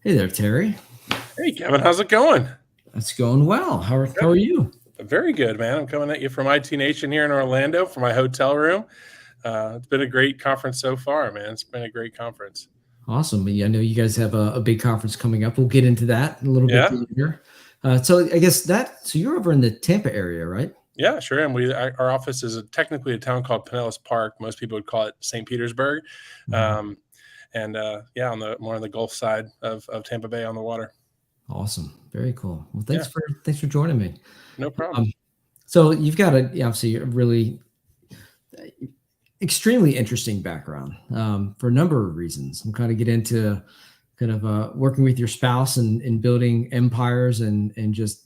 Hey there, Terry. Hey Kevin, how's it going? It's going well. How are Good. you? Very good, man. I'm coming at you from IT Nation here in Orlando for my hotel room. It's been a great conference so far, man. It's been a great conference. Awesome. Yeah, I know you guys have a big conference coming up. We'll get into that a little bit Yeah, later. So I guess so you're over in the Tampa area, right? yeah, sure. And our office is technically a town called Pinellas Park. Most people would call it St. Petersburg, Mhm. um, and yeah, on the more on the Gulf side of Tampa Bay on the water. Awesome. Very cool. Well, Yeah, thanks for joining me. no problem. Um, so you've got obviously a really extremely interesting background for a number of reasons. I'm kind of get into kind of working with your spouse and building empires and just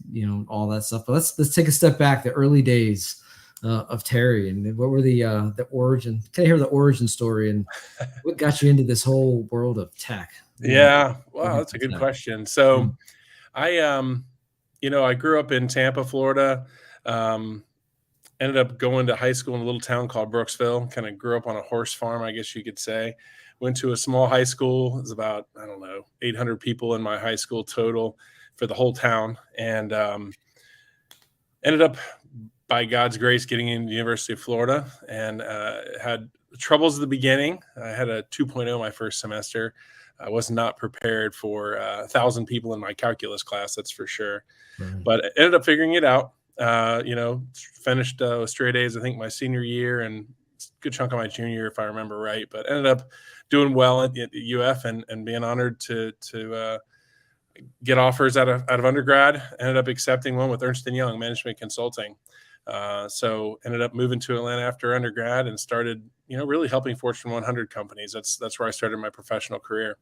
all that stuff. But let's take a step back. The early days of Terry, and what were the origin? Can I hear the origin story and what got you into this whole world of tech? Yeah, wow, Working that's a in good tech. question. Mm. So I I grew up in Tampa, Florida. Um, Ended up going to high school in a little town called Brooksville. Kind of grew up on a horse farm, I guess you could say. Went to a small high school. It was about, I don't know, 800 people in my high school total for the whole town. And ended up, by God's grace, getting into the University of Florida and had troubles at the beginning. I had a 2.0 my first semester. I was not prepared for 1,000 people in my calculus class, that's for sure, Right. but I ended up figuring it out. Finished with straight A's, I think, my senior year and a good chunk of my junior year, if I remember right. But ended up doing well at UF and being honored to get offers out of undergrad. Ended up accepting one with Ernst & Young Management Consulting. So ended up moving to Atlanta after undergrad and started, really helping Fortune 100 companies. That's where I started my professional career.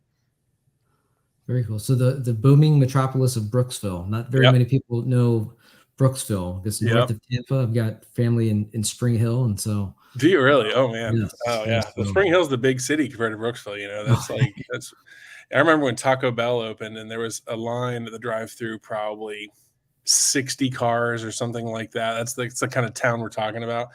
Very cool. So the booming metropolis of Brooksville. Not very Yep. many people know Brooksville. It's north Yep. of Tampa. I've got family in Spring Hill, and so Do you really? Oh man. yes, Oh yes. yeah. The So Spring Hill's the big city compared to Brooksville. That's. I remember when Taco Bell opened and there was a line at the drive-through, probably 60 cars or something like that. That's the kind of town we're talking about.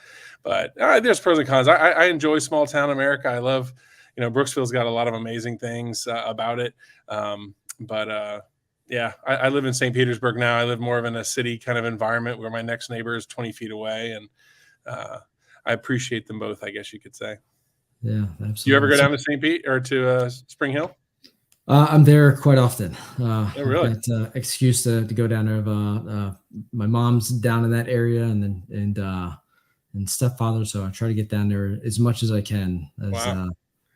But there's pros and cons. I enjoy small town America. I love, Brooksville's got a lot of amazing things about it. But yeah, I live in St. Petersburg now. I live more of in a city kind of environment where my next neighbor is 20 feet away. And uh, I appreciate them both, I guess you could say. yeah, Do you ever absolutely. go So down to St. Pete or to Spring Hill? I'm there quite often. Oh, I've really? got excuse to go down there. My mom's down in that area, and stepfather, so I try to get down there as much as I can. As Wow.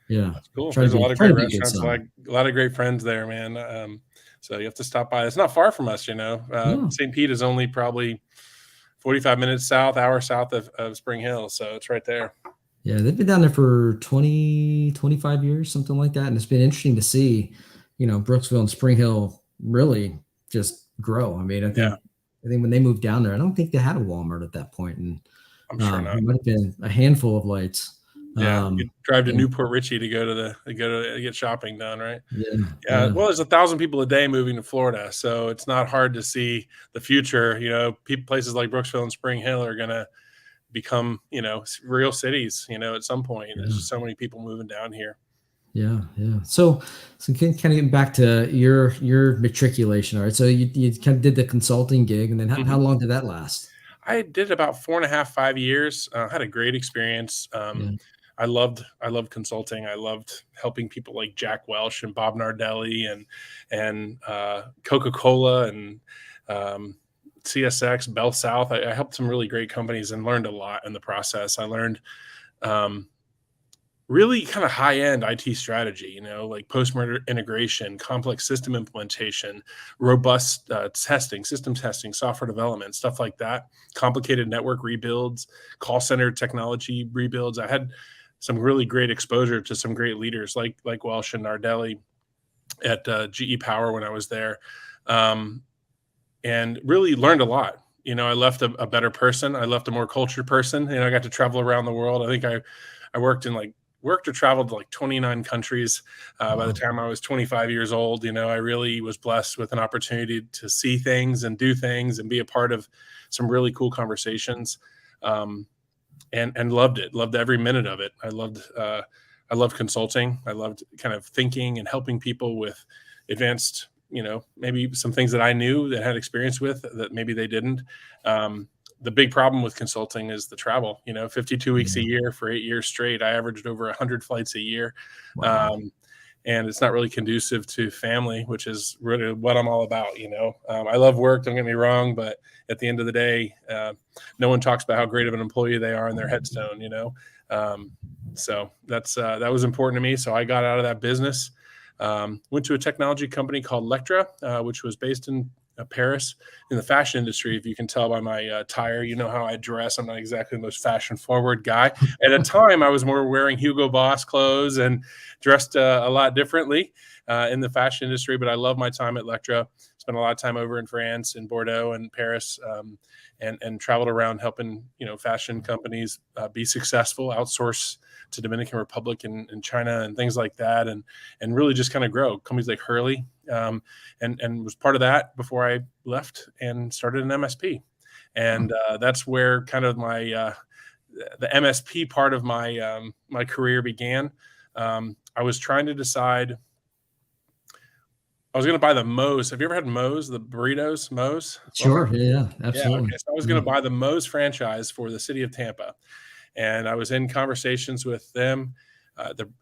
yeah, That's cool. try to There's a be lot of try great to be a good restaurants, son. a lot of great friends there, man. So you have to stop by. It's not far from us, No, St. Pete is only probably 45 minutes south, hour south of Spring Hill. So it's right there. yeah, they've been down there for 20, 25 years, something like that, and it's been interesting to see, Brooksville and Spring Hill really just grow. I mean, Yeah, I think when they moved down there, I don't think they had a Walmart at that point, and I'm sure not. it might have been a handful of lights. Yeah, you drive to And Newport Richie to go to get shopping done, right? yeah, Yeah, yeah, well, there's 1,000 people a day moving to Florida, so it's not hard to see the future. Places like Brooksville and Spring Hill are gonna become, real cities, at some point. There's yeah. just so many people moving down here. Yeah, yeah. So kind of getting back to your matriculation. All right. So you kind of did the consulting gig, and then how Mhm. long did that last? I did about 4.5, 5 years. Had a great experience. Yeah. I loved consulting. I loved helping people like Jack Welch and Bob Nardelli and Coca Cola and um, CSX, Bell South. I helped some really great companies and learned a lot in the process. I learned um, really kind of high end IT strategy, like post merger integration, complex system implementation, robust testing, system testing, software development, stuff like that, complicated network rebuilds, call center technology rebuilds. I had some really great exposure to some great leaders like Welsh and Nardelli at GE Power when I was there, um, and really learned a lot. I left a better person. I left a more cultured person. I got to travel around the world. I think I worked or traveled to like 29 countries by the Wow. time I was 25 years old. I really was blessed with an opportunity to see things and do things and be a part of some really cool conversations, um, and loved it. Loved every minute of it. I loved consulting. I loved kind of thinking and helping people with advanced, maybe some things that I knew that had experience with that maybe they didn't. The big problem with consulting is the travel, 52 weeks a year for 8 years straight. I averaged over 100 flights a year. Wow. And it's not really conducive to family, which is really what I'm all about. I love work, don't get me wrong, but at the end of the day, no one talks about how great of an employee they are in their headstone, so that was important to me. So I got out of that business, went to a technology company called Lectra, which was based in Paris, in the fashion industry. If you can tell by my attire, you know how I dress. I'm not exactly the most fashion forward guy. At the time, I was more wearing Hugo Boss clothes and dressed a lot differently in the fashion industry. But I love my time at Lectra. Spent a lot of time over in France, in Bordeaux and Paris, and traveled around helping fashion companies be successful, outsource to Dominican Republic and China and things like that, and really just kind of grow companies like Hurley, and was part of that before I left and started an MSP. And that's where kind of my the MSP part of my my career began. I was trying to decide. I was going to buy the Moe's. Have you ever had Moe's, the burritos, Moe's? Sure. Yeah, Yeah. absolutely. Okay. So I was going to buy the Moe's franchise for the city of Tampa. And I was in conversations with them.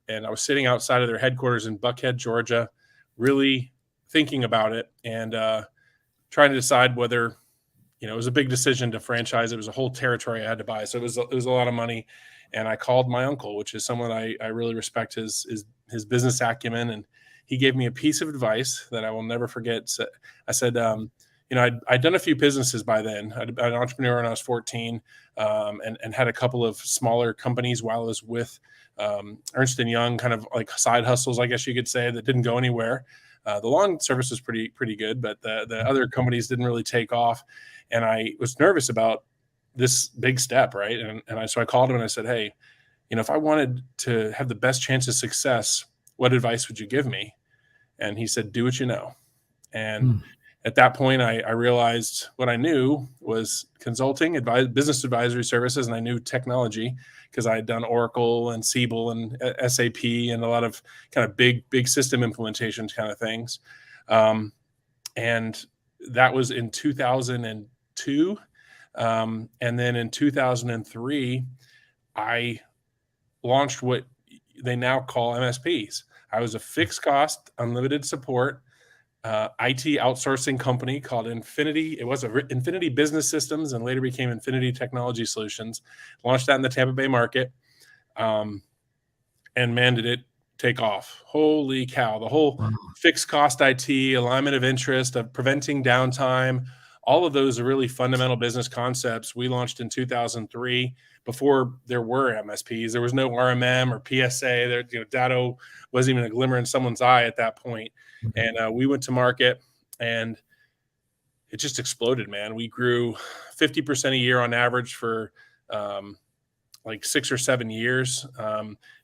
And I was sitting outside of their headquarters in Buckhead, Georgia, really thinking about it and trying to decide whether, it was a big decision to franchise. It was a whole territory I had to buy. So it was a lot of money. And I called my uncle, which is someone I really respect his business acumen. And he gave me a piece of advice that I will never forget. So I said, I'd done a few businesses by then. I'd been an entrepreneur when I was 14, and had a couple of smaller companies while I was with Ernst & Young, kind of like side hustles, I guess you could say, that didn't go anywhere. The lawn service was pretty good, but the other companies didn't really take off. And I was nervous about this big step, right? So I called him and I said, hey, if I wanted to have the best chance of success, what advice would you give me? And he said, do what you know. And at that point, I realized what I knew was consulting, business advisory services, and I knew technology because I had done Oracle and Siebel and SAP and a lot of kind of big system implementations kind of things. And that was in 2002. And then in 2003, I launched what they now call MSPs. I was a fixed cost, unlimited support IT outsourcing company called Infinity. It was Infinity Business Systems and later became Infinity Technology Solutions. Launched that in the Tampa Bay market. And man, did it take off. Holy cow. The whole fixed cost IT, alignment of interest, of preventing downtime, all of those are really fundamental business concepts we launched in 2003 before there were MSPs. There was no RMM or PSA. Datto wasn't even a glimmer in someone's eye at that point. And we went to market and it just exploded, man. We grew 50% a year on average for like 6 or 7 years.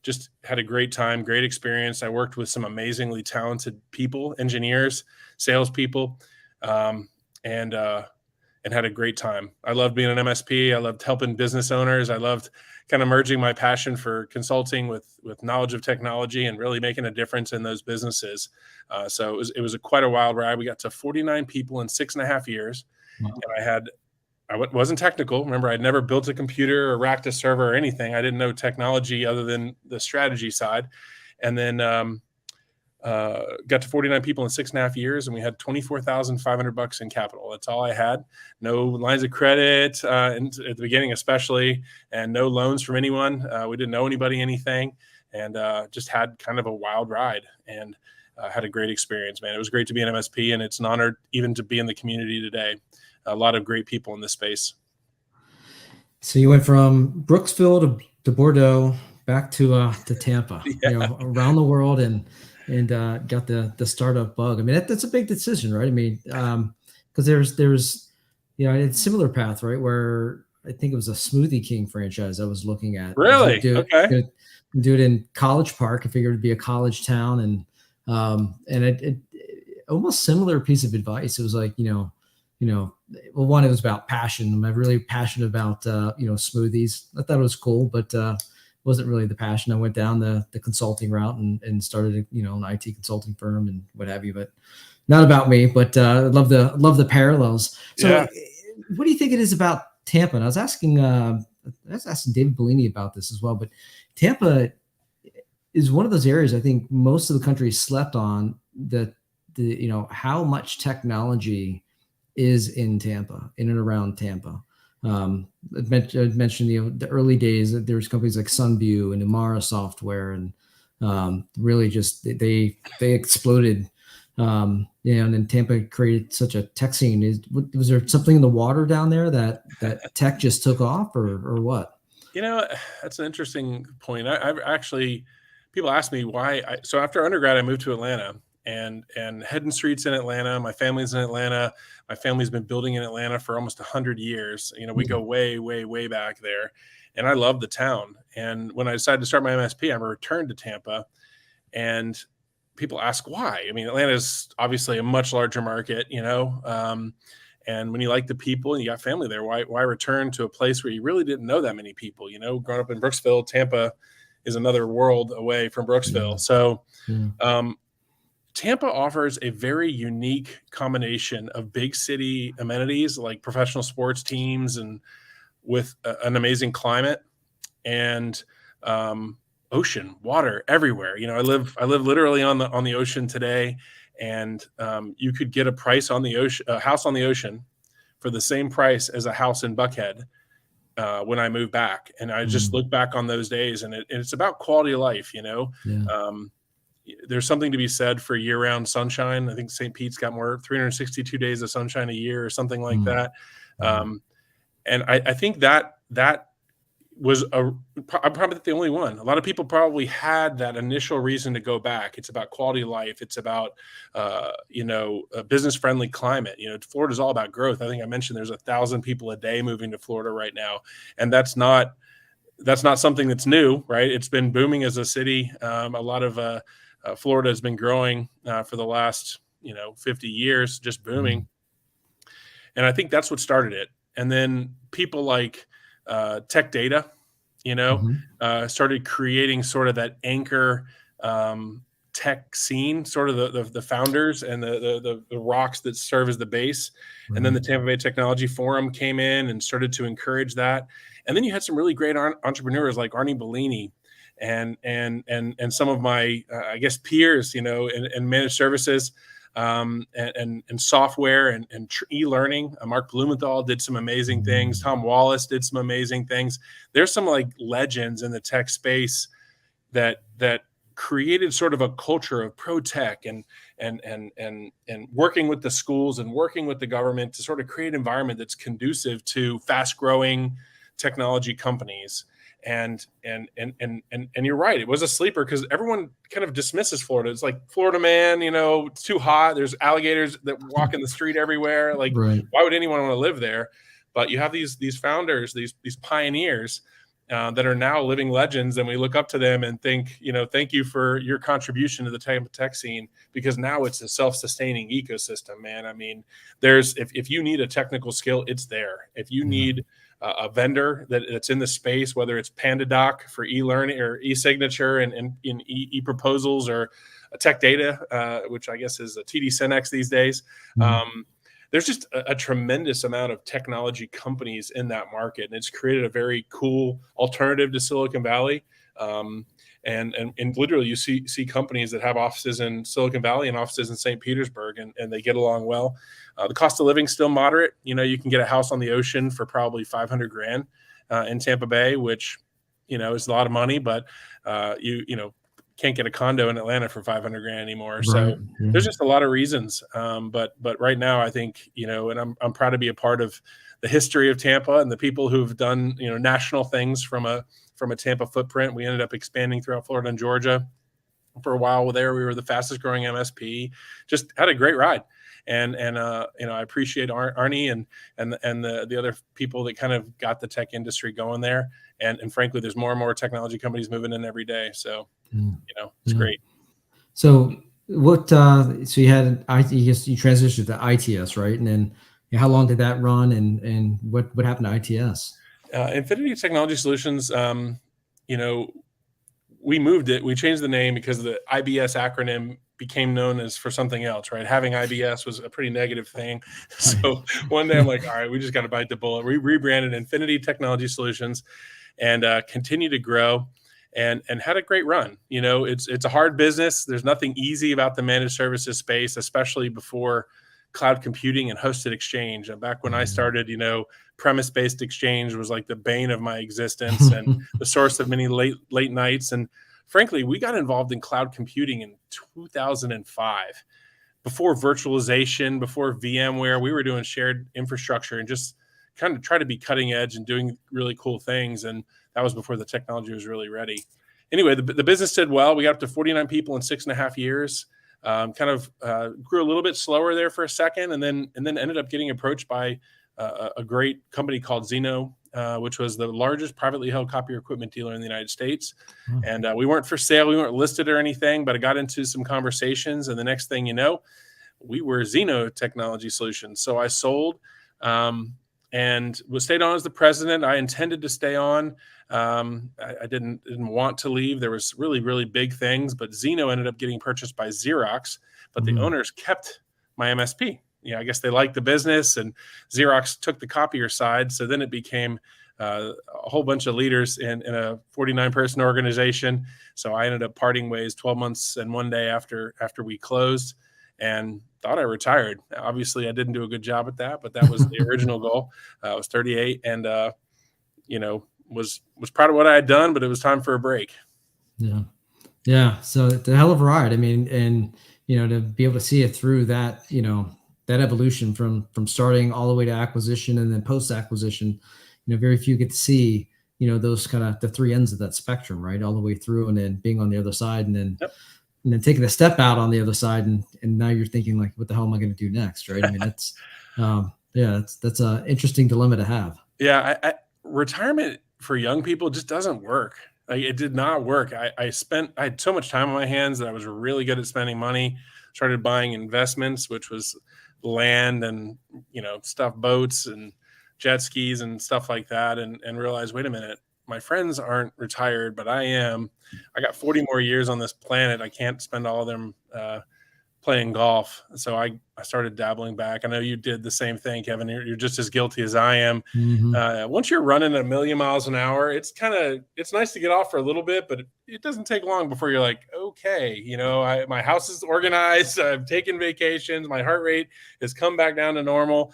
Just had a great time, great experience. I worked with some amazingly talented people, engineers, salespeople, and had a great time. I loved being an MSP. I loved helping business owners. I loved kind of merging my passion for consulting with knowledge of technology and really making a difference in those businesses. So it was quite a wild ride. We got to 49 people in 6.5 years. Wow. And I wasn't technical. Remember, I'd never built a computer or racked a server or anything. I didn't know technology other than the strategy side. And then got to 49 people in 6.5 years, and we had $24,500 in capital. That's all I had. No lines of credit at the beginning, especially, and no loans from anyone. We didn't owe anybody anything, and just had kind of a wild ride and had a great experience, man. It was great to be an MSP, and it's an honor even to be in the community today. A lot of great people in this space. So you went from Brooksville to Bordeaux, back to Tampa, yeah. Around the world, and got the startup bug. I mean, that's a big decision, right? I mean, because there's a similar path, right? Where I think it was a Smoothie King franchise I was looking at. Really? Okay. Do it in College Park. I figured it'd be a college town, and it almost similar piece of advice. It was like, well, one, it was about passion. I'm really passionate about, smoothies. I thought it was cool, but wasn't really the passion. I went down the consulting route and started, an IT consulting firm and what have you, but not about me, but love the parallels. So Yeah. what do you think it is about Tampa? And I was asking David Bellini about this as well, but Tampa is one of those areas I think most of the country slept on, how much technology is in Tampa, in and around Tampa. I mentioned the early days that there was companies like Sunview and Umara Software, and really just they exploded. And then Tampa created such a tech scene. Was there something in the water down there that tech just took off, or what? That's an interesting point. I've actually, people ask me why. So after undergrad, I moved to Atlanta, and Hedden Street's in Atlanta. My family's in Atlanta. My family's been building in Atlanta for almost 100 years. We go way, way, way back there, and I love the town. And when I decided to start my MSP, I returned to Tampa, and people ask why. I mean, Atlanta is obviously a much larger market, and when you like the people and you got family there, why return to a place where you really didn't know that many people? Growing up in Brooksville, Tampa is another world away from Brooksville. Yeah. So Yeah. Tampa offers a very unique combination of big city amenities like professional sports teams, and with an amazing climate and ocean, water everywhere. I live literally on the ocean today, and you could get a house on the ocean for the same price as a house in Buckhead when I moved back. And I just look back on those days, and it's about quality of life. Yeah. There's something to be said for year-round sunshine. I think St. Pete's got 362 days of sunshine a year or something like that. And I think that was I'm probably the only one. A lot of people probably had that initial reason to go back. It's about quality of life. It's about, a business-friendly climate. Florida's all about growth. I think I mentioned there's 1,000 people a day moving to Florida right now. And that's not something that's new, right? It's been booming as a city. A lot of Florida has been growing for the last, 50 years, just booming. And I think that's what started it. And then people like Tech Data, started creating sort of that anchor tech scene, sort of the founders and the rocks that serve as the base. And then the Tampa Bay Technology Forum came in and started to encourage that. And then you had some really great entrepreneurs like Arnie Bellini and some of my I guess peers, in managed services. And software and e-learning. Mark Blumenthal did some amazing things. Tom Wallace did some amazing things. There's some like legends in the tech space that created sort of a culture of pro tech and working with the schools and working with the government to sort of create an environment that's conducive to fast growing technology companies. And you're right. It was a sleeper because everyone kind of dismisses Florida. It's like, Florida, man, it's too hot. There's alligators that walk in the street everywhere. Like, why would anyone want to live there? But you have these founders, these pioneers that are now living legends, and we look up to them and think, thank you for your contribution to the tech scene, because now it's a self-sustaining ecosystem, man. I mean, if you need a technical skill, it's there. If you need a vendor that's in the space, whether it's PandaDoc for e-learning or e-signature and in e-proposals, or a Tech Data, which I guess is a TD SYNNEX these days. There's just a tremendous amount of technology companies in that market, and it's created a very cool alternative to Silicon Valley. And literally you see companies that have offices in Silicon Valley and offices in St. Petersburg, and they get along well. The cost of living still moderate. You can get a house on the ocean for probably $500,000 in Tampa Bay, which, is a lot of money, but you can't get a condo in Atlanta for $500,000 anymore. So there's just a lot of reasons. But right now I think, and I'm proud to be a part of the history of Tampa and the people who've done, national things from a Tampa footprint. We ended up expanding throughout Florida and Georgia. For a while there, we were the fastest growing MSP. Just had a great ride. And I appreciate Arnie and the other people that kind of got the tech industry going there. And frankly, there's more and more technology companies moving in every day. So, it's great. So so you had, I guess you transitioned to ITS, right? And then how long did that run, and what happened to ITS? Infinity Technology Solutions you know, we moved it. We changed the name because the IBS acronym became known as for something else, right? Having IBS was a pretty negative thing. Right. So one day I'm like, all right, we just got to bite the bullet. We rebranded Infinity Technology Solutions and continue to grow and had a great run. You know, it's a hard business. There's nothing easy about the managed services space, especially before cloud computing and hosted exchange. And back when I Mhm. started, you know, premise-based exchange was like the bane of my existence and the source of many late nights. And frankly, we got involved in cloud computing in 2005. Before virtualization, before VMware, we were doing shared infrastructure and just kind of try to be cutting edge and doing really cool things. And that was before the technology was really ready. Anyway, the business did well. We got up to 49 people in 6.5 years. Grew a little bit slower there for a second, and then ended up getting approached by a great company called Zeno, which was the largest privately held copier equipment dealer in the United States. Oh. And we weren't for sale, we weren't listed or anything, but I got into some conversations, and the next thing you know, we were Zeno Technology Solutions. So I sold and was stayed on as the president. I intended to stay on. I didn't want to leave. There was really big things, but Zeno ended up getting purchased by Xerox, but the Mhm. owners kept my MSP. I guess they liked the business, and Xerox took the copier side. So then it became a whole bunch of leaders in a 49-person organization. So I ended up parting ways 12 months and one day after we closed, and thought I retired. Obviously, I didn't do a good job at that, but that was the original goal. I was 38, and was proud of what I had done, but it was time for a break. Yeah. Yeah. So it's a hell of a ride. I mean, and to be able to see it through that, that evolution from starting all the way to acquisition and then post acquisition, very few get to see, those kind of the three ends of that spectrum, right? All the way through and then being on the other side Yep. and then taking a step out on the other side. And now you're thinking like, what the hell am I going to do next? Right. I mean, yeah, that's a interesting dilemma to have. Yeah, retirement for young people just doesn't work. Like, it did not work. I had so much time on my hands that I was really good at spending money. Started buying investments, which was land and stuff, boats and jet skis and stuff like that, and realized, wait a minute, my friends aren't retired, but I am. I got 40 more years on this planet. I can't spend all of them playing golf. So I started dabbling back. I know you did the same thing, Kevin. You're just as guilty as I am. Mm-hmm. Once you're running a million miles an hour, it's nice to get off for a little bit, but it doesn't take long before you're like, okay, my house is organized. I've taken vacations. My heart rate has come back down to normal.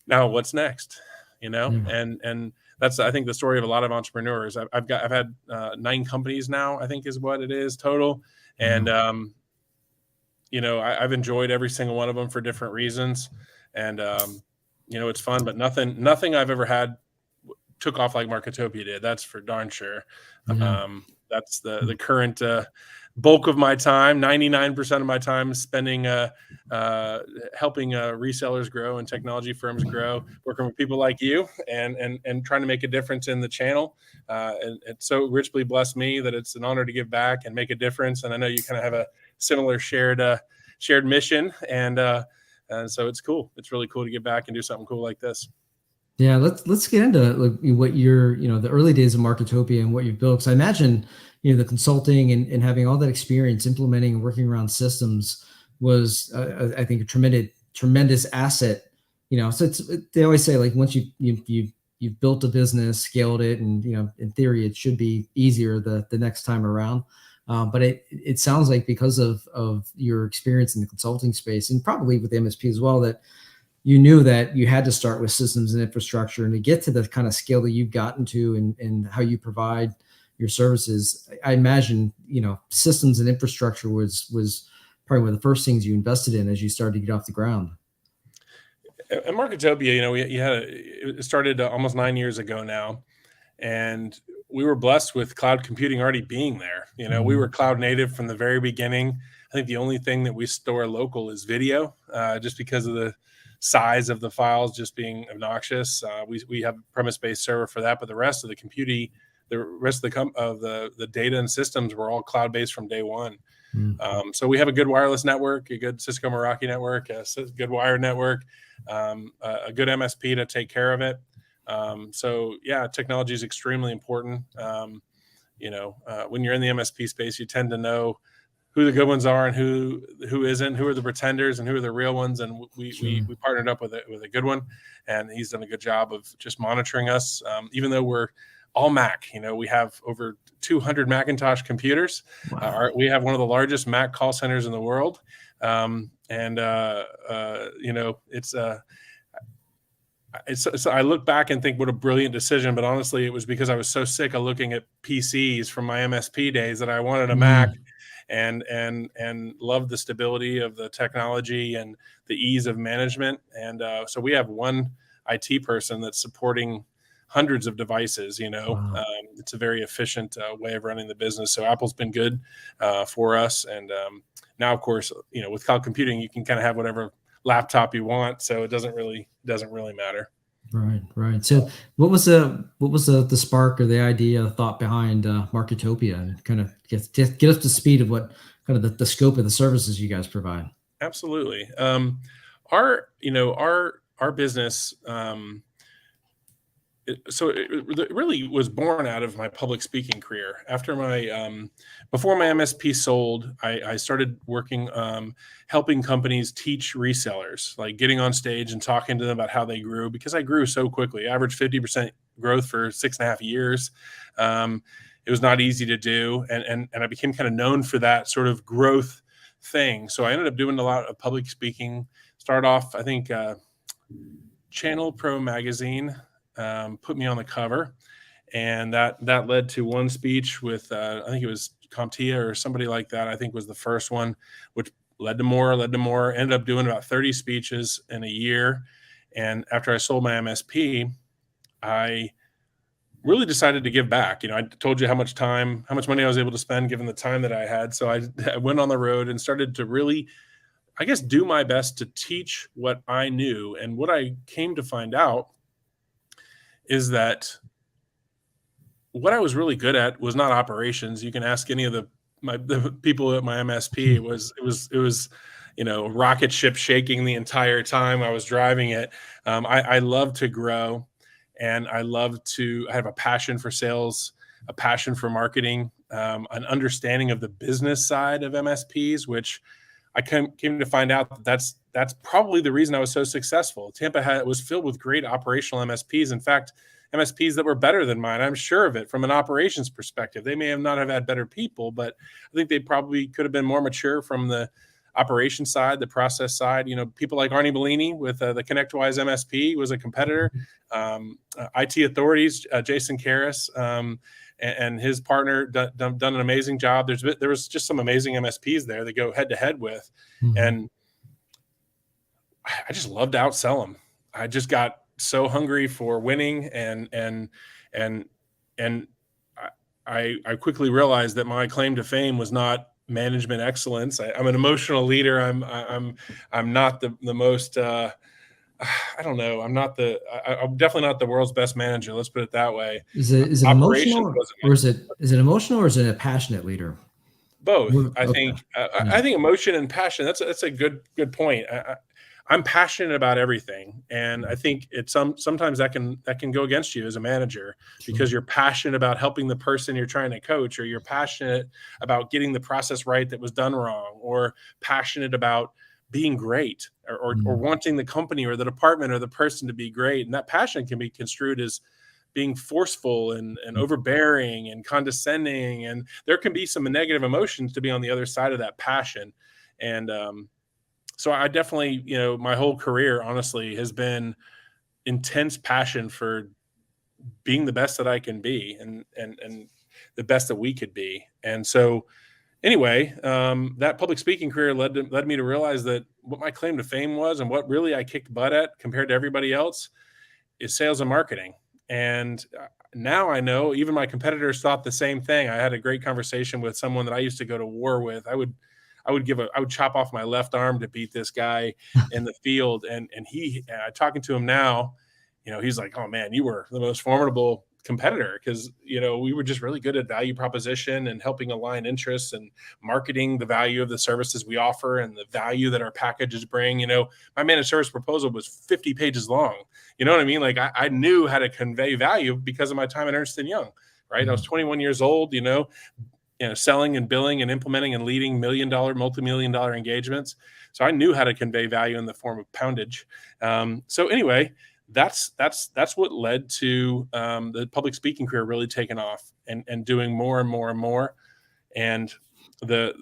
Now what's next? Yeah. And that's, I think, the story of a lot of entrepreneurs. I've had 9 companies now, I think is what it is total. And, Wow. I've enjoyed every single one of them for different reasons, and it's fun. But nothing I've ever had took off like Marketopia did. That's for darn sure. Yeah. That's the current bulk of my time. 99% of my time is spending helping resellers grow and technology firms grow, working with people like you, and trying to make a difference in the channel. And it so richly blessed me that it's an honor to give back and make a difference. And I know you kind of have a similar shared mission, and so it's cool. It's really cool to get back and do something cool like this. Yeah, let's get into what your the early days of Marketopia and what you've built. Because I imagine the consulting and having all that experience implementing and working around systems was I think a tremendous asset. So they always say like once you've built a business, scaled it, and in theory it should be easier the next time around. But it sounds like because of your experience in the consulting space and probably with MSP as well, that you knew that you had to start with systems and infrastructure, and to get to the kind of scale that you've gotten to and how you provide your services. I imagine, systems and infrastructure was probably one of the first things you invested in as you started to get off the ground. At Marketopia, it started almost 9 years ago now, and we were blessed with cloud computing already being there. We Mhm. were cloud native from the very beginning. I think the only thing that we store local is video, just because of the size of the files just being obnoxious. We have a premise-based server for that, but the rest of the data and systems were all cloud-based from day one. Mhm. So we have a good wireless network, a good Cisco Meraki network, a good wired network, a good MSP to take care of it. So yeah, technology is extremely important. when you're in the MSP space, you tend to know who the good ones are and who isn't, who are the pretenders and who are the real ones. And we partnered up with a good one, and he's done a good job of just monitoring us. Even though we're all Mac, we have over 200 Macintosh computers. Wow. We have one of the largest Mac call centers in the world. It's I look back and think what a brilliant decision, but honestly, it was because I was so sick of looking at PCs from my MSP days that I wanted a Mac, and loved the stability of the technology and the ease of management. And so we have one IT person that's supporting hundreds of devices. Wow. It's a very efficient way of running the business. So Apple's been good for us. And now, of course, with cloud computing, you can kind of have whatever laptop you want, so it doesn't really matter. Right. So what was the spark or the idea, the thought behind Marketopia, and kind of get up to speed of what kind of the scope of the services you guys provide? Absolutely. Our business, it really was born out of my public speaking career. After before my MSP sold, I started working, helping companies teach resellers, like getting on stage and talking to them about how they grew, because I grew so quickly, average 50% growth for 6.5 years. It was not easy to do. And I became kind of known for that sort of growth thing. So I ended up doing a lot of public speaking. Started off, I think, Channel Pro magazine put me on the cover, and that led to one speech with I think it was CompTIA or somebody like that. I think was the first one, which led to more. Ended up doing about 30 speeches in a year. And after I sold my MSP, I really decided to give back. I told you how much money I was able to spend given the time that I had. So I went on the road and started to really, I guess, do my best to teach what I knew. And what I came to find out is that what I was really good at was not operations. You can ask any of the people at my MSP. It was rocket ship shaking the entire time I was driving it. I love to grow, and I have a passion for sales, a passion for marketing, an understanding of the business side of MSPs, which I came to find out that's probably the reason I was so successful. Tampa was filled with great operational MSPs. In fact, MSPs that were better than mine. I'm sure of it from an operations perspective. They may not have had better people, but I think they probably could have been more mature from the operations side, the process side. People like Arnie Bellini with the ConnectWise MSP was a competitor. IT Authorities, Jason Karras, and his partner done an amazing job. There was just some amazing MSPs there that go head to head with, and I just loved to outsell them. I just got so hungry for winning, and I quickly realized that my claim to fame was not management excellence. I'm an emotional leader. I'm not the most. I don't know. I'm definitely not the world's best manager. Let's put it that way. Is it emotional, or is it emotional, or is it a passionate leader? Both. I Okay. think. I think emotion and passion. That's a good point. I'm passionate about everything, and I think sometimes that can go against you as a manager, because you're passionate about helping the person you're trying to coach, or you're passionate about getting the process right that was done wrong, or passionate about being great, or wanting the company or the department or the person to be great. And that passion can be construed as being forceful and overbearing and condescending, and there can be some negative emotions to be on the other side of that passion. And so I definitely, my whole career, honestly, has been intense passion for being the best that I can be, and the best that we could be. And so anyway, that public speaking career led me to realize that what my claim to fame was, and what really I kicked butt at compared to everybody else, is sales and marketing. And now I know even my competitors thought the same thing. I had a great conversation with someone that I used to go to war with. I would chop off my left arm to beat this guy in the field. And talking to him now, he's like, "Oh man, you were the most formidable competitor," because, we were just really good at value proposition and helping align interests and marketing the value of the services we offer and the value that our packages bring. My managed service proposal was 50 pages long. You know what I mean? Like I knew how to convey value because of my time at Ernst & Young. right? I was 21 years old, selling and billing and implementing and leading $1 million, multi-million-dollar engagements. So I knew how to convey value in the form of poundage. So anyway, that's what led to the public speaking career really taking off and doing more and more and more. And I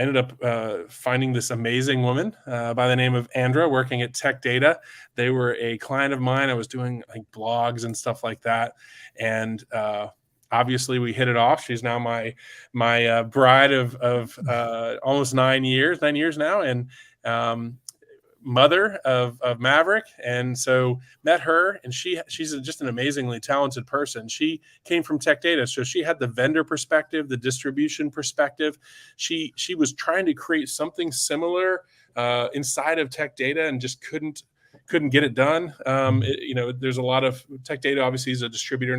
ended up finding this amazing woman by the name of Andra working at Tech Data. They were a client of mine. I was doing like blogs and stuff like that. And obviously we hit it off. She's now my bride of almost 9 years now. And mother of Maverick. And so met her, and she's just an amazingly talented person. She came from Tech Data, so she had the vendor perspective, the distribution perspective. She was trying to create something similar inside of Tech Data and just couldn't get it done. There's a lot of Tech Data obviously is a distributor,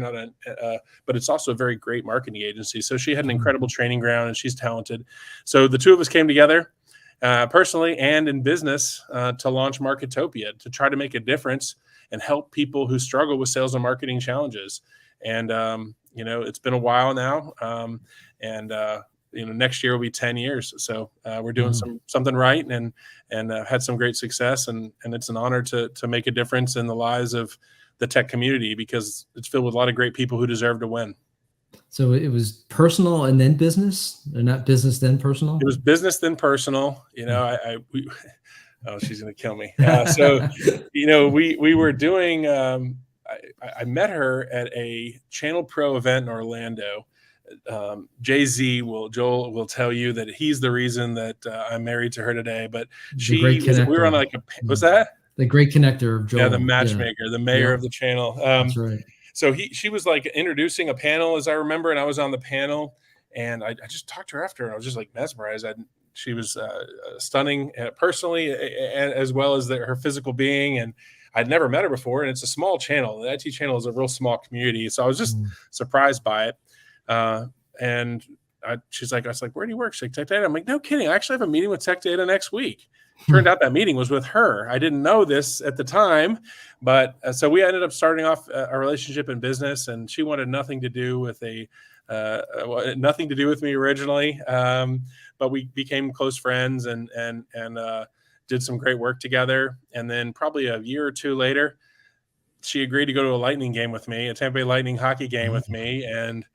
but it's also a very great marketing agency. So she had an incredible training ground, and she's talented. So the two of us came together personally and in business to launch Marketopia, to try to make a difference and help people who struggle with sales and marketing challenges. And it's been a while now, and next year will be 10 years. So we're doing something right, and had some great success, and it's an honor to make a difference in the lives of the tech community, because it's filled with a lot of great people who deserve to win. So it was personal and then business, or not business then personal? It was business then personal. Oh, she's going to kill me. We were doing, I met her at a Channel Pro event in Orlando. Joel will tell you that he's the reason that I'm married to her today, but we were on what's that? The great connector of Joel. Yeah, the matchmaker, the mayor of the channel. That's right. So she was like introducing a panel, as I remember, and I was on the panel, and I just talked to her after, and I was just like mesmerized. She was stunning personally, as well as her physical being, and I'd never met her before. And it's a small channel. The IT channel is a real small community, so I was just surprised by it. And she's like, I was like, where do you work? She's like, Tech Data. I'm like, no kidding. I actually have a meeting with Tech Data next week. Turned out that meeting was with her. I didn't know this at the time, but so we ended up starting off a relationship in business, and she wanted nothing to do with nothing to do with me originally. But we became close friends and did some great work together. And then probably a year or two later, she agreed to go to a Lightning game with me, a Tampa Bay Lightning hockey game with me. And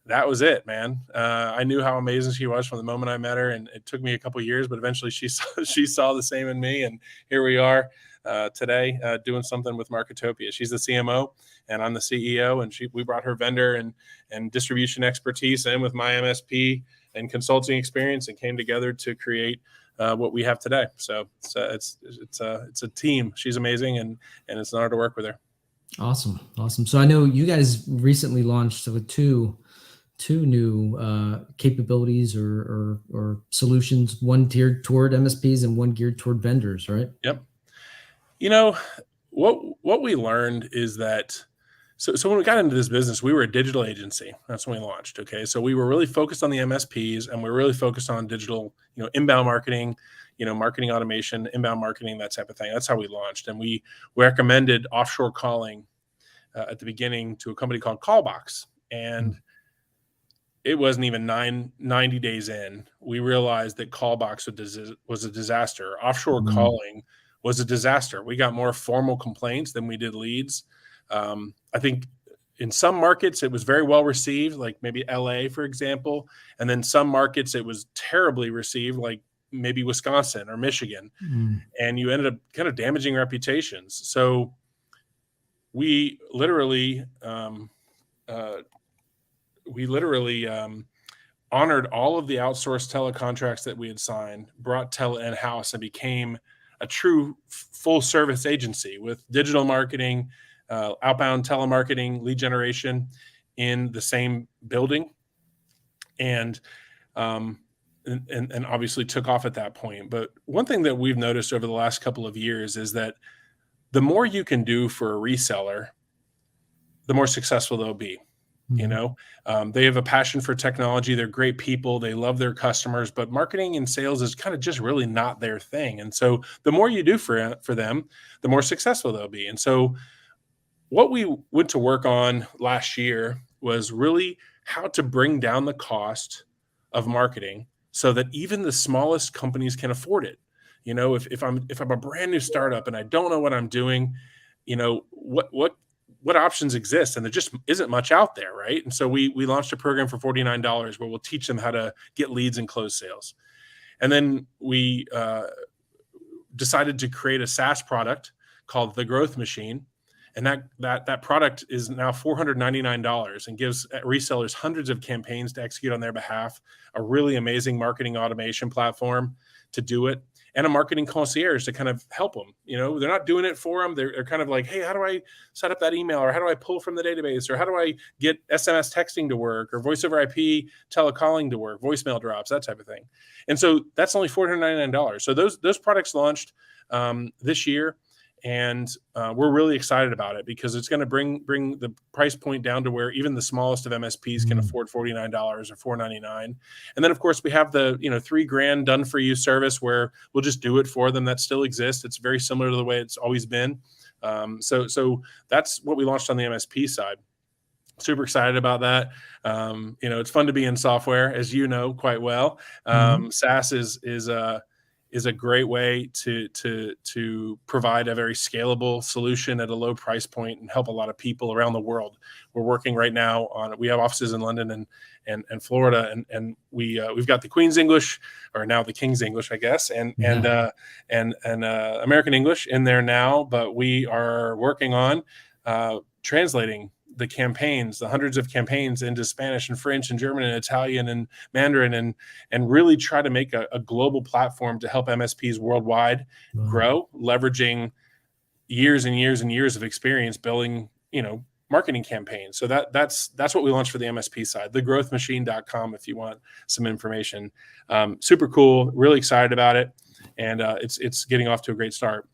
that was it, man. I knew how amazing she was from the moment I met her, and it took me a couple of years, but eventually she saw the same in me, and here we are today doing something with Marketopia. She's the CMO, and I'm the CEO, and we brought her vendor and distribution expertise in with my MSP and consulting experience, and came together to create what we have today. So it's a team. She's amazing, and it's an honor to work with her. Awesome. So I know you guys recently launched two new capabilities or solutions, one geared toward MSPs and one geared toward vendors, right? Yep. What we learned is that so when we got into this business, we were a digital agency. That's when we launched. Okay. So we were really focused on the MSPs, and we were really focused on digital, inbound marketing, marketing automation, inbound marketing, that type of thing. That's how we launched. And we recommended offshore calling at the beginning to a company called Callbox. And it wasn't even 90 days in, we realized that Callbox was a disaster. Offshore calling was a disaster. We got more formal complaints than we did leads. I think in some markets it was very well received, like maybe LA, for example. And then some markets it was terribly received, like maybe Wisconsin or Michigan. And you ended up kind of damaging reputations. So we literally honored all of the outsourced telecontracts that we had signed, brought tele in-house, and became a true full-service agency with digital marketing, outbound telemarketing, lead generation in the same building, and obviously took off at that point. But one thing that we've noticed over the last couple of years is that the more you can do for a reseller, the more successful they'll be. They have a passion for technology. They're great people. They love their customers, but marketing and sales is kind of just really not their thing. And so the more you do for them, the more successful they'll be. And so what we went to work on last year was really how to bring down the cost of marketing so that even the smallest companies can afford it. You know, if I'm a brand new startup and I don't know what I'm doing, you know, what options exist, and there just isn't much out there, right? And so we launched a program for $49 where we'll teach them how to get leads and close sales. And then we decided to create a SaaS product called the Growth Machine, and that product is now $499 and gives resellers hundreds of campaigns to execute on their behalf, a really amazing marketing automation platform to do it, and a marketing concierge to kind of help them. You know, they're not doing it for them. They're kind of like, hey, how do I set up that email? Or how do I pull from the database? Or how do I get SMS texting to work? Or voice over IP telecalling to work? Voicemail drops, that type of thing. And so that's only $499. So those products launched this year. And we're really excited about it because it's going to bring the price point down to where even the smallest of MSPs can afford $49 or $499. And then, of course, we have the $3,000 done for you service where we'll just do it for them. That still exists. It's very similar to the way it's always been. So that's what we launched on the MSP side. Super excited about that. It's fun to be in software, as you know quite well. SaaS is a great way to provide a very scalable solution at a low price point and help a lot of people around the world. We're working right now on it. We have offices in London and Florida, and we've got the Queen's English, or now the King's English, I guess, and American English in there now. But we are working on translating the campaigns, the hundreds of campaigns, into Spanish and French and German and Italian and Mandarin, and really try to make a global platform to help MSPs worldwide grow, leveraging years and years and years of experience building, marketing campaigns. So that's what we launched for the MSP side, thegrowthmachine.com, if you want some information. Super cool, really excited about it. And it's getting off to a great start.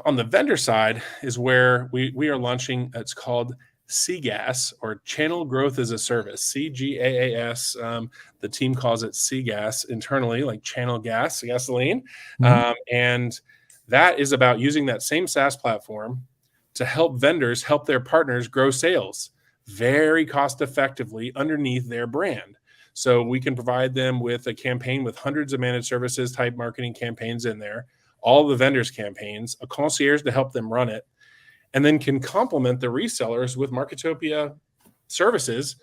On the vendor side is where we are launching. It's called CGAS, or Channel Growth as a Service, CGAAS. The team calls it CGAS internally, like channel gas, gasoline. And that is about using that same SaaS platform to help vendors help their partners grow sales very cost effectively underneath their brand. So we can provide them with a campaign with hundreds of managed services type marketing campaigns in there, all the vendors' campaigns, a concierge to help them run it, and then can complement the resellers with Marketopia services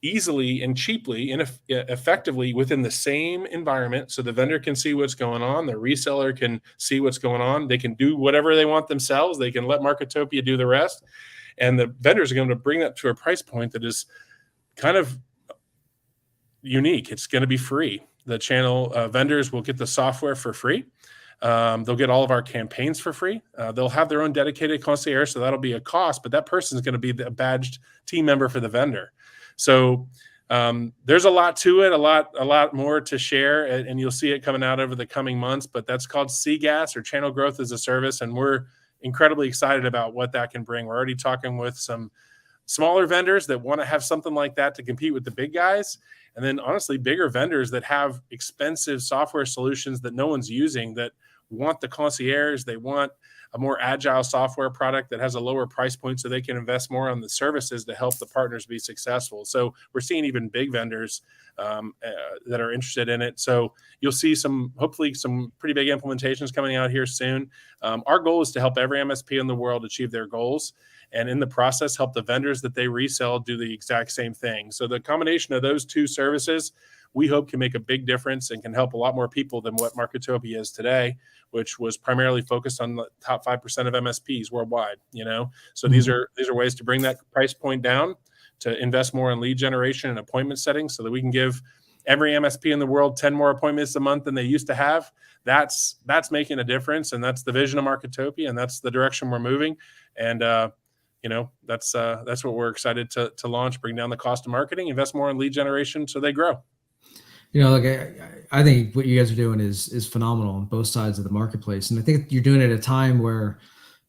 easily and cheaply and effectively within the same environment. So the vendor can see what's going on, the reseller can see what's going on, they can do whatever they want themselves, they can let Marketopia do the rest, and the vendors are going to bring that to a price point that is kind of unique. It's going to be free. The channel vendors will get the software for free. They'll get all of our campaigns for free. They'll have their own dedicated concierge, so that'll be a cost, but that person is going to be the badged team member for the vendor. So there's a lot to it, a lot more to share, and you'll see it coming out over the coming months. But that's called CGAS, or Channel Growth as a Service, and we're incredibly excited about what that can bring. We're already talking with some smaller vendors that want to have something like that to compete with the big guys. And then honestly, bigger vendors that have expensive software solutions that no one's using, that want the concierge, they want a more agile software product that has a lower price point so they can invest more on the services to help the partners be successful. So we're seeing even big vendors that are interested in it. So you'll see hopefully some pretty big implementations coming out here soon. Our goal is to help every MSP in the world achieve their goals, and in the process, help the vendors that they resell do the exact same thing. So the combination of those two services, we hope, can make a big difference and can help a lot more people than what Marketopia is today, which was primarily focused on the top 5% of MSPs worldwide. So these are ways to bring that price point down, to invest more in lead generation and appointment settings so that we can give every MSP in the world 10 more appointments a month than they used to have. That's making a difference, and that's the vision of Marketopia, and that's the direction we're moving. And that's what we're excited to launch, bring down the cost of marketing, invest more in lead generation so they grow. I think what you guys are doing is phenomenal on both sides of the marketplace. And I think you're doing it at a time where,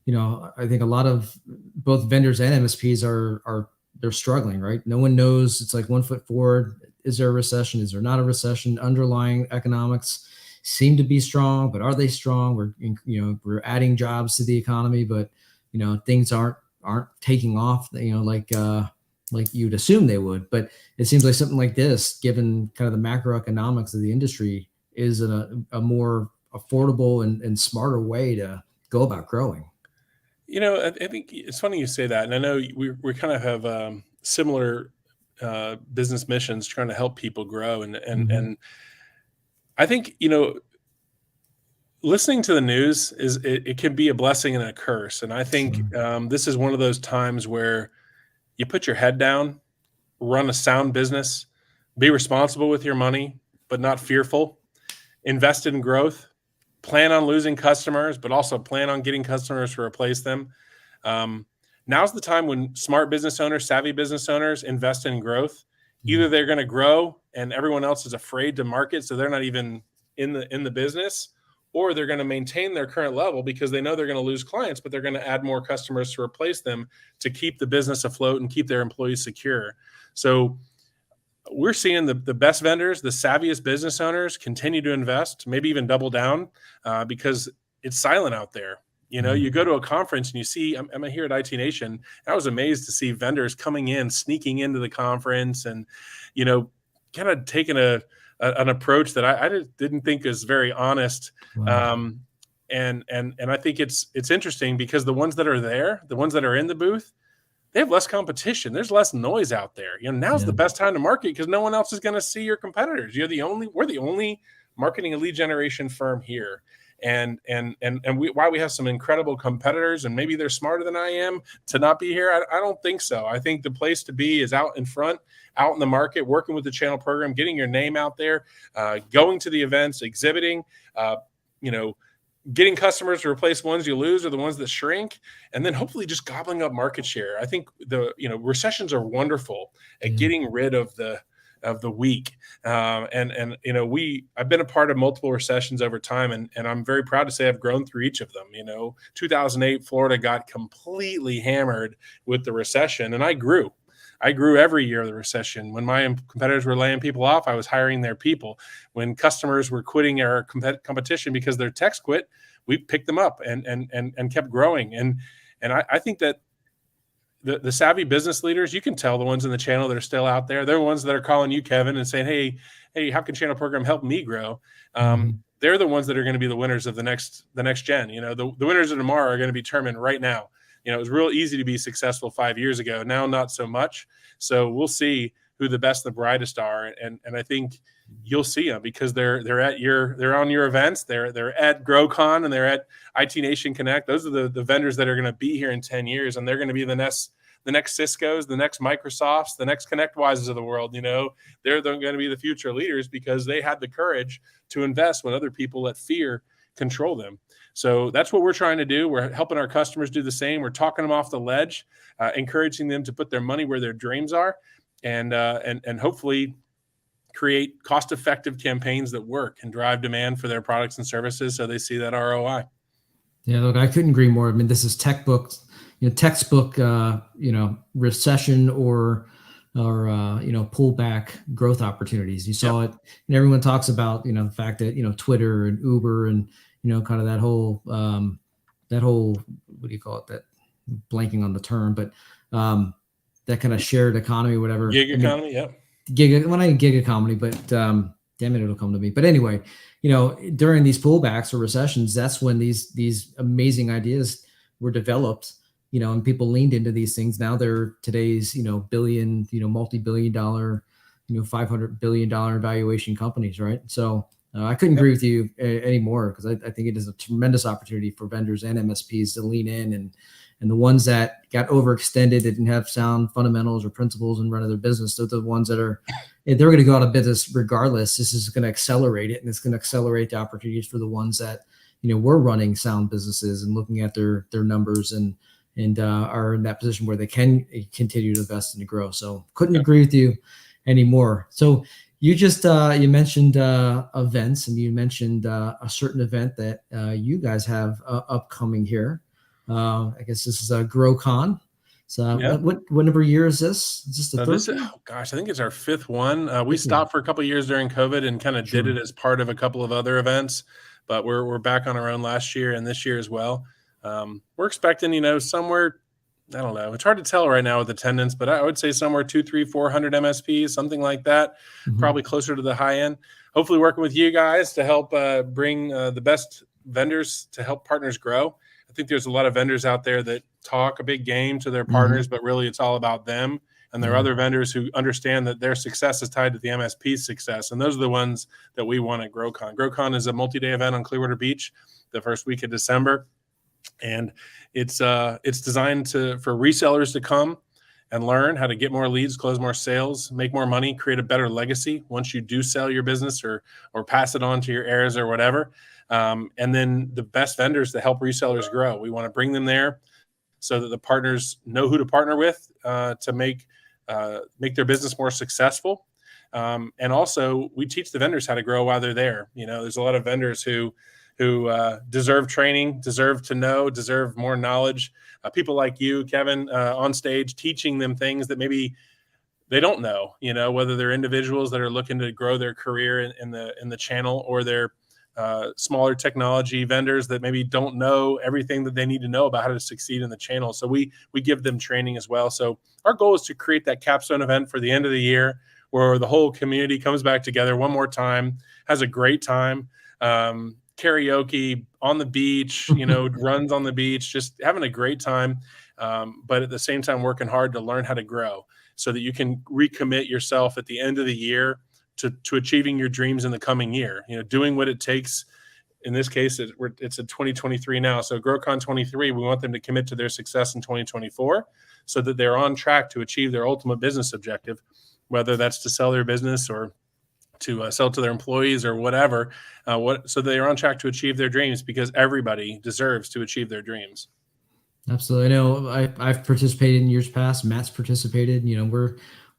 I think a lot of both vendors and MSPs they're struggling, right? No one knows. It's like 1 foot forward. Is there a recession? Is there not a recession? Underlying economics seem to be strong, but are they strong? We're adding jobs to the economy, but things aren't taking off, like like you'd assume they would. But it seems like something like this, given kind of the macroeconomics of the industry, is a more affordable and smarter way to go about growing. I think it's funny you say that, and I know we kind of have similar business missions, trying to help people grow, Mhm. and I think listening to the news it can be a blessing and a curse, and I think Sure. this is one of those times where you put your head down, run a sound business, be responsible with your money, but not fearful, invest in growth, plan on losing customers, but also plan on getting customers to replace them. Um, Now's the time when smart business owners, savvy business owners invest in growth. Mhm. Either they're going to grow and everyone else is afraid to market, so they're not even in the business, or they're going to maintain their current level because they know they're going to lose clients, but they're going to add more customers to replace them to keep the business afloat and keep their employees secure. So we're seeing the best vendors, the savviest business owners continue to invest, maybe even double down because it's silent out there. You Mhm. go to a conference and you see, I'm here at IT Nation. And I was amazed to see vendors coming in, sneaking into the conference and, you know, kind of taking an approach that I didn't think is very honest. Wow. Um, and I think it's interesting because the ones that are there, the ones that are in the booth, they have less competition. There's less noise out there. Now's the Yeah. best time to market because no one else is going to see your competitors. We're the only marketing and lead generation firm here. Why we have some incredible competitors, and maybe they're smarter than I am to not be here. I don't think so. I think the place to be is out in front, out in the market, working with the channel program, getting your name out there, going to the events, exhibiting, you know, getting customers to replace ones you lose or the ones that shrink, and then hopefully just gobbling up market share. I think the recessions are wonderful at Yeah. getting rid of the weak. I've been a part of multiple recessions over time, and I'm very proud to say I've grown through each of them. 2008, Florida got completely hammered with the recession, and I grew. I grew every year of the recession. When my competitors were laying people off, I was hiring their people. When customers were quitting our competition because their techs quit, we picked them up and kept growing. And I think that the savvy business leaders, you can tell the ones in the channel that are still out there, they're the ones that are calling you, Kevin, and saying, hey, how can channel program help me grow? Mhm. They're the ones that are going to be the winners of the next gen. The winners of tomorrow are going to be determined right now. It was real easy to be successful 5 years ago. Now, not so much. So we'll see who the best and the brightest are. And I think you'll see them because they're on your events. They're at GrowCon and they're at IT Nation Connect. Those are the vendors that are going to be here in 10 years, and they're going to be the next Cisco's, the next Microsofts, the next ConnectWises of the world. They're going to be the future leaders because they had the courage to invest when other people let fear control them. So that's what we're trying to do. We're helping our customers do the same. We're talking them off the ledge, encouraging them to put their money where their dreams are, and hopefully create cost-effective campaigns that work and drive demand for their products and services so they see that ROI. Yeah, look, I couldn't agree more. I mean, this is textbook, recession or pullback growth opportunities. You Yep. saw it, and everyone talks about the fact that Twitter and Uber and kind of that whole what do you call it? That blanking on the term, but that kind of shared economy, whatever. Gig I mean, economy. Yep. not gig economy, but damn it, it'll come to me. But anyway, during these pullbacks or recessions, that's when these amazing ideas were developed, and people leaned into these things. Now they're today's, billion, multi-billion dollar, $500 billion valuation companies, right? So I couldn't Yep. agree with you anymore because I think it is a tremendous opportunity for vendors and MSPs to lean in and the ones that got overextended, didn't have sound fundamentals or principles and run their business. They're the ones that are, they're going to go out of business regardless. This is going to accelerate it, and it's going to accelerate the opportunities for the ones that, were running sound businesses and looking at their numbers and are in that position where they can continue to invest and to grow. So couldn't Yep. agree with you anymore. So you just you mentioned events, and you mentioned a certain event that you guys have upcoming here. I guess this is a GrowCon. So Yep. what number year is this? Is this the third one? I think it's our fifth one. We Fifth one. stopped for a couple of years during COVID and kind of did Sure. it as part of a couple of other events, but we're back on our own last year and this year as well. We're expecting, somewhere I don't know. It's hard to tell right now with attendance, but I would say somewhere 2, 3, 400 MSPs, something like that, Mhm. probably closer to the high end. Hopefully working with you guys to help bring the best vendors to help partners grow. I think there's a lot of vendors out there that talk a big game to their partners, Mhm. but really it's all about them. And there are Yeah. other vendors who understand that their success is tied to the MSP's success. And those are the ones that we want at GrowCon. GrowCon is a multi-day event on Clearwater Beach the first week of December. And it's designed for resellers to come and learn how to get more leads, close more sales, make more money, create a better legacy once you do sell your business or pass it on to your heirs or whatever. And then the best vendors to help resellers grow. We want to bring them there so that the partners know who to partner with to make their business more successful. And also, we teach the vendors how to grow while they're there. There's a lot of vendors who deserve training, deserve to know, deserve more knowledge. People like you, Kevin, on stage, teaching them things that maybe they don't know. Whether they're individuals that are looking to grow their career in the channel, or they're smaller technology vendors that maybe don't know everything that they need to know about how to succeed in the channel. So we give them training as well. So our goal is to create that capstone event for the end of the year where the whole community comes back together one more time, has a great time. Karaoke on the beach, runs on the beach, just having a great time. But at the same time, working hard to learn how to grow so that you can recommit yourself at the end of the year to achieving your dreams in the coming year, doing what it takes. In this case, it's a 2023 now. So GrowCon 23, we want them to commit to their success in 2024 so that they're on track to achieve their ultimate business objective, whether that's to sell their business or to sell to their employees or whatever, so they're on track to achieve their dreams, because everybody deserves to achieve their dreams. Absolutely. I know I've participated in years past. Matt's participated.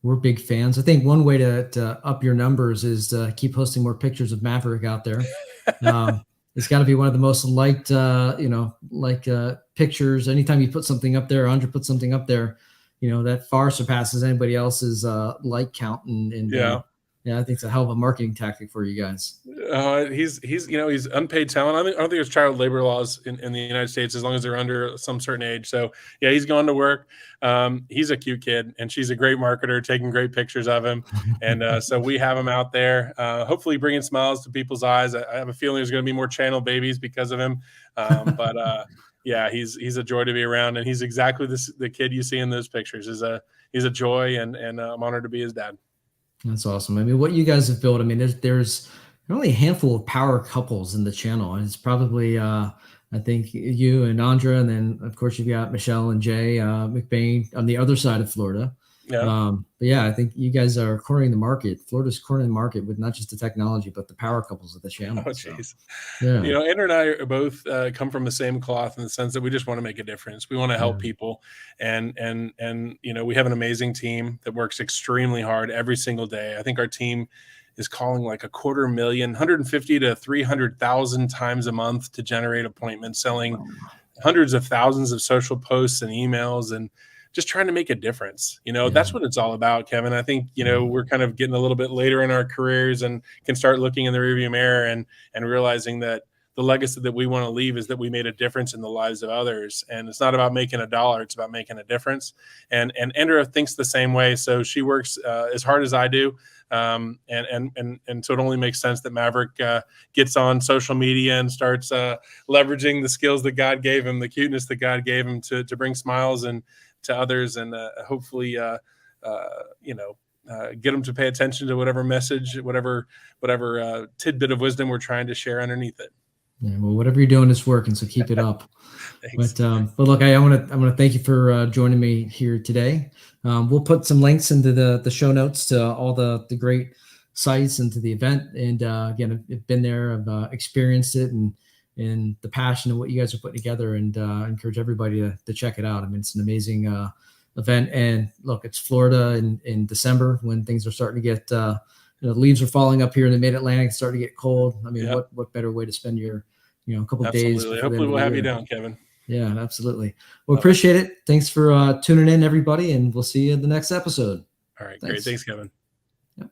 We're big fans. I think one way to up your numbers is to keep posting more pictures of Maverick out there. It's got to be one of the most liked, pictures. Anytime you put something up there, Andre puts something up there, that far surpasses anybody else's like count. And Yeah. yeah, I think it's a hell of a marketing tactic for you guys. He's unpaid talent. I don't think there's child labor laws in the United States as long as they're under some certain age. So yeah, he's going to work. He's a cute kid, and she's a great marketer, taking great pictures of him. And so we have him out there, hopefully bringing smiles to people's eyes. I have a feeling there's going to be more channel babies because of him. But yeah, he's a joy to be around, and he's exactly the kid you see in those pictures. He's a joy, and I'm honored to be his dad. That's awesome. I mean, what you guys have built, I mean, there's only a handful of power couples in the channel. And it's probably, I think you and Andra, and then of course you've got Michelle and Jay McBain on the other side of Florida. Yeah. But yeah, I think you guys are cornering the market. Florida's cornering the market with not just the technology, but the power couples of the channel. Oh, jeez. Yeah. Andrew and I are both come from the same cloth in the sense that we just want to make a difference. We want to help people, and we have an amazing team that works extremely hard every single day. I think our team is calling like 250,000, 150 to 300,000 times a month to generate appointments, selling hundreds of thousands of social posts and emails, and just trying to make a difference. That's what it's all about, Kevin. I think, we're kind of getting a little bit later in our careers and can start looking in the rearview mirror and realizing that the legacy that we want to leave is that we made a difference in the lives of others. And it's not about making a dollar, it's about making a difference. And Andrea thinks the same way. So she works as hard as I do. And so it only makes sense that Maverick gets on social media and starts leveraging the skills that God gave him, the cuteness that God gave him to bring smiles and to others, and hopefully get them to pay attention to whatever message, whatever tidbit of wisdom we're trying to share underneath it. Yeah, well, whatever you're doing is working, so keep it up. Thanks. But look, I want to thank you for joining me here today. We'll put some links into the show notes to all the great sites and to the event. And again, I've been there, I've experienced it, and the passion of what you guys are putting together. And I encourage everybody to check it out. I mean, it's an amazing event. And look, it's Florida in December when things are starting to get leaves are falling up here in the Mid-Atlantic, it's starting to get cold. I mean, what better way to spend your a couple of days? Hopefully we'll have you down, Kevin. Yeah, absolutely. Well, appreciate it. Thanks for tuning in, everybody, and we'll see you in the next episode. All right, great. Thanks, Kevin. Yep.